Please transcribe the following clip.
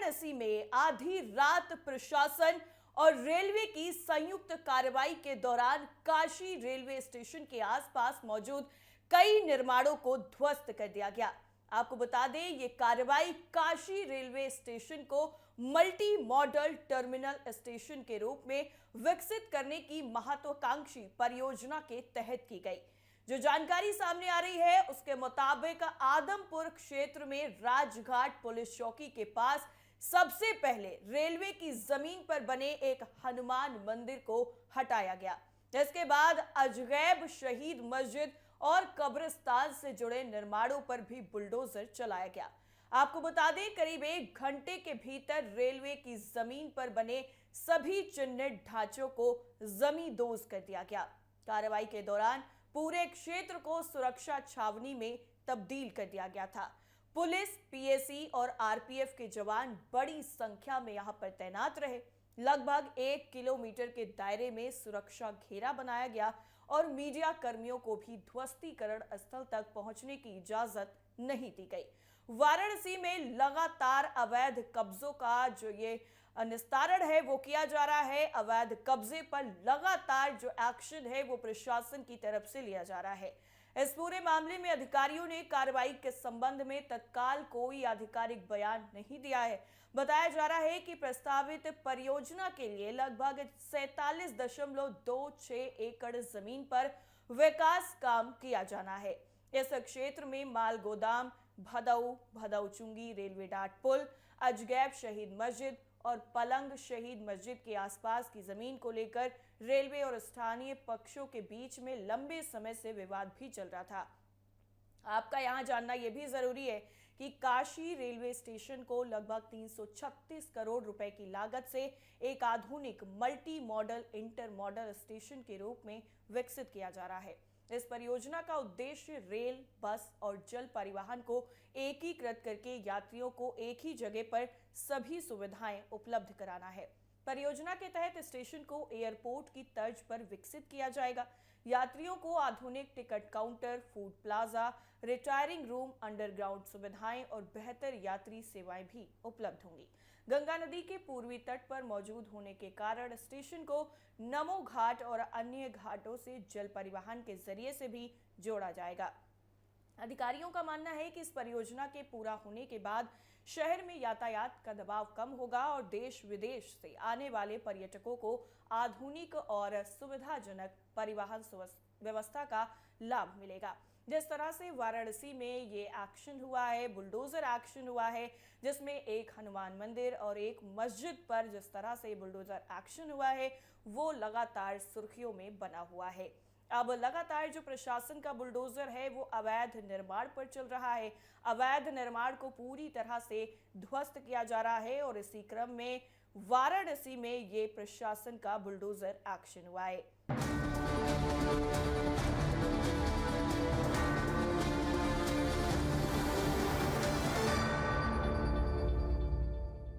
वाराणसी में आधी रात प्रशासन और रेलवे की संयुक्त कार्रवाई के दौरान काशी रेलवे स्टेशन के आसपास मौजूद कई निर्माणों को ध्वस्त कर दिया गया। आपको बता दें, ये कार्रवाई काशी रेलवे स्टेशन को मल्टी मॉडल टर्मिनल स्टेशन के रूप में विकसित करने की महत्वाकांक्षी परियोजना के तहत की गई। जो जानकारी सामने आ रही है उसके मुताबिक आदमपुर क्षेत्र में राजघाट पुलिस चौकी के पास सबसे पहले रेलवे की जमीन पर बने एक हनुमान मंदिर को हटाया गया, जिसके बाद अजगैब शहीद मस्जिद और कब्रिस्तान से जुड़े निर्माणों पर भी बुलडोजर चलाया गया। आपको बता दें, करीब 1 घंटे के भीतर रेलवे की जमीन पर बने सभी चिन्हित ढांचों को जमींदोज कर दिया गया। कार्रवाई के दौरान पूरे क्षेत्र को सुरक्षा छावनी में तब्दील कर दिया गया था। पुलिस, पीएसी और आरपीएफ के जवान बड़ी संख्या में यहां पर तैनात रहे। लगभग 1 किलोमीटर के दायरे में सुरक्षा घेरा बनाया गया और मीडिया कर्मियों को भी ध्वस्तीकरण स्थल तक पहुंचने की इजाजत नहीं दी गई। वाराणसी में लगातार अवैध कब्जों का जो ये निस्तारण है वो किया जा रहा है। अवैध कब्जे पर लगातार जो एक्शन है वो प्रशासन की तरफ से लिया जा रहा है। इस पूरे मामले में अधिकारियों ने कार्रवाई के संबंध में तत्काल कोई आधिकारिक बयान नहीं दिया है। बताया जा रहा है कि प्रस्तावित परियोजना के लिए लगभग 47.26 एकड़ जमीन पर विकास काम किया जाना है। इस क्षेत्र में माल गोदाम, भदऊ चुंगी रेलवे डाट पुल, अजगैब शहीद मस्जिद और पलंग शहीद मस्जिद के आसपास की जमीन को लेकर रेलवे और स्थानीय पक्षों के बीच में लंबे समय से विवाद भी चल रहा था। आपका यहां जानना यह भी जरूरी है कि काशी रेलवे स्टेशन को लगभग 336 करोड़ रुपए की लागत से एक आधुनिक multi modal inter model station के रूप में विकसित किया जा रहा है। इस परियोजना का उद्देश्य रेल, बस और जल परिवहन को एकीकृत करके यात्रियों को एक ही जगह पर सभी सुविधाएं उपलब्ध कराना है। परियोजना के तहत स्टेशन को एयरपोर्ट की तर्ज पर विकसित किया जाएगा। यात्रियों को आधुनिक ticket counter, food plaza, retiring room, underground सुविधाएं और बेहतर यात्री सेवाएं भी उपलब्ध होंगी। गंगा नदी के पूर्वी तट पर मौजूद होने के कारण स्टेशन को नमो घाट और अन्य घाटों से जल परिवहन के जरिए से भी जोड़ा जाएगा। अधिकारियों का मानना है कि इस परियोजना के पूरा होने के बाद शहर में यातायात का दबाव कम होगा और देश विदेश से आने वाले पर्यटकों को आधुनिक और सुविधाजनक परिवहन व्यवस्था का लाभ मिलेगा। जिस तरह से वाराणसी में ये एक्शन हुआ है, बुलडोजर एक्शन हुआ है, जिसमें एक हनुमान मंदिर और एक मस्जिद पर जिस तरह से बुलडोजर एक्शन हुआ है वो लगातार सुर्खियों में बना हुआ है। अब लगातार जो प्रशासन का बुलडोजर है वो अवैध निर्माण पर चल रहा है। अवैध निर्माण को पूरी तरह से ध्वस्त किया जा रहा है और इसी क्रम में वाराणसी में ये प्रशासन का बुलडोजर एक्शन हुआ है।